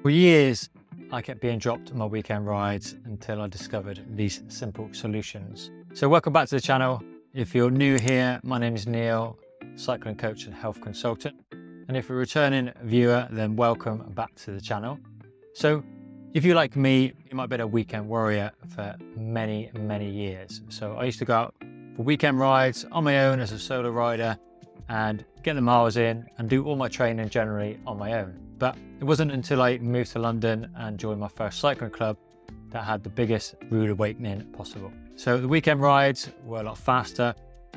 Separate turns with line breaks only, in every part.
For years, I kept being dropped on my weekend rides until I discovered these simple solutions. So welcome back to the channel. If you're new here, my name is Neil, cycling coach and health consultant. And if you're a returning viewer, then welcome back to the channel. So if you're like me, you might have been a weekend warrior for many, many years. So I used to go out for weekend rides on my own as a solo rider and get the miles in and do all my training generally on my own. But it wasn't until I moved to London and joined my first cycling club that I had the biggest rude awakening possible. So the weekend rides were a lot faster,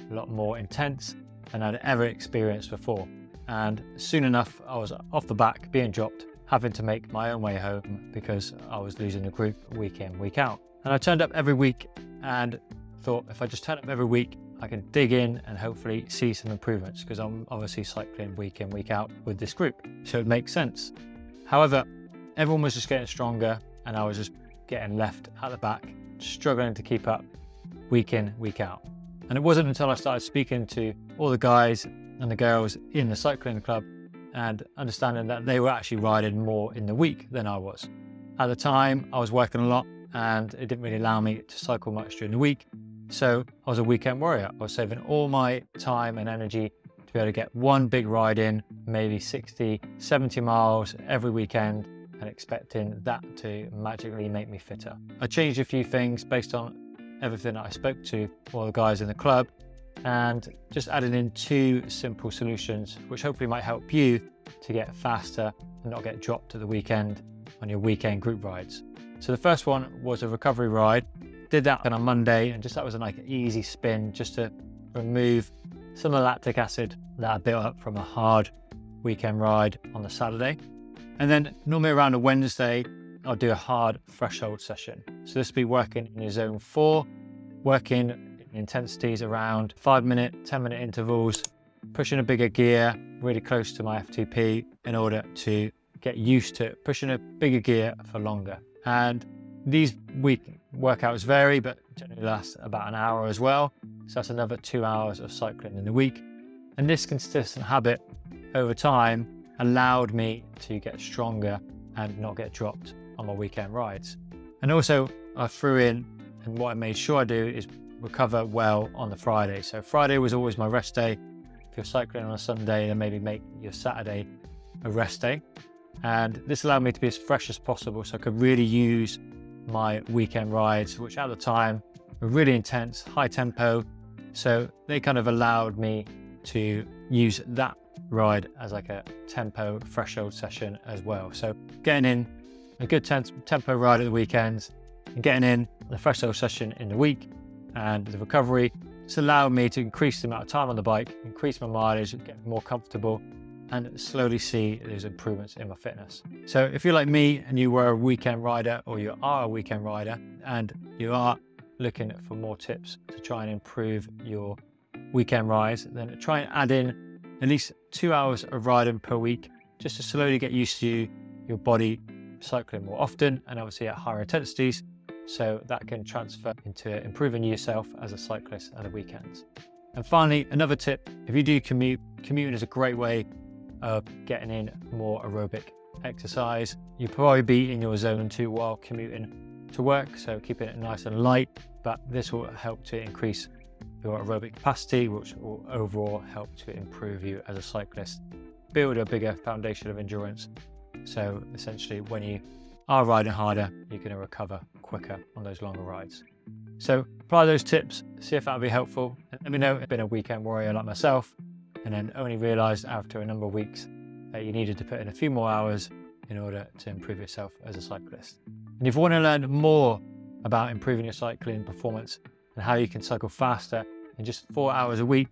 a lot more intense than I'd ever experienced before. And soon enough, I was off the back, being dropped, having to make my own way home because I was losing the group week in, week out. And I turned up every week and thought, if I just turn up every week, I can dig in and hopefully see some improvements, because I'm obviously cycling week in, week out with this group. So it makes sense. However, everyone was just getting stronger and I was just getting left at the back, struggling to keep up week in, week out. And it wasn't until I started speaking to all the guys and the girls in the cycling club and understanding that they were actually riding more in the week than I was. At the time, I was working a lot and it didn't really allow me to cycle much during the week. So I was a weekend warrior. I was saving all my time and energy to be able to get one big ride in, maybe 60, 70 miles every weekend, and expecting that to magically make me fitter. I changed a few things based on everything that I spoke to all the guys in the club, and just added in 2 simple solutions, which hopefully might help you to get faster and not get dropped at the weekend on your weekend group rides. So the first one was a recovery ride. Did that on a Monday, and that was like an easy spin just to remove some of the lactic acid that I built up from a hard weekend ride on the Saturday. And then normally around a Wednesday, I'll do a hard threshold session. So this will be working in your zone 4, working intensities around 5-minute, 10-minute intervals, pushing a bigger gear really close to my F2P in order to get used to pushing a bigger gear for longer. And these week workouts vary, but generally last about an hour as well. So that's another 2 hours of cycling in the week. And this consistent habit over time allowed me to get stronger and not get dropped on my weekend rides. And also I threw in, and what I made sure I do is recover well on the Friday. So Friday was always my rest day. If you're cycling on a Sunday, then maybe make your Saturday a rest day. And this allowed me to be as fresh as possible, so I could really use my weekend rides, which at the time were really intense, high tempo. So they kind of allowed me to use that ride as like a tempo threshold session as well. So getting in a good tempo ride at the weekends and getting in the threshold session in the week, and the recovery just allowed me to increase the amount of time on the bike, increase my mileage, get more comfortable, and slowly see those improvements in my fitness. So if you're like me and you were a weekend rider, or you are a weekend rider and you are looking for more tips to try and improve your weekend rides, then try and add in at least 2 hours of riding per week, just to slowly get used to your body cycling more often and obviously at higher intensities, so that can transfer into improving yourself as a cyclist at the weekends. And finally, another tip: if you do commute, commuting is a great way of getting in more aerobic exercise. You'll probably be in your zone 2 while commuting to work, so keeping it nice and light, but this will help to increase your aerobic capacity, which will overall help to improve you as a cyclist, build a bigger foundation of endurance. So essentially, when you are riding harder, you're going to recover quicker on those longer rides. So apply those tips, see if that'll be helpful, and let me know if you've been a weekend warrior like myself and then only realized after a number of weeks that you needed to put in a few more hours in order to improve yourself as a cyclist. And if you want to learn more about improving your cycling performance and how you can cycle faster in just 4 hours a week,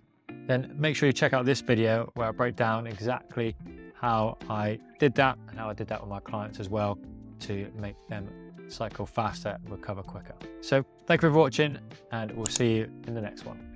then make sure you check out this video where I break down exactly how I did that and how I did that with my clients as well, to make them cycle faster and recover quicker. So thank you for watching, and we'll see you in the next one.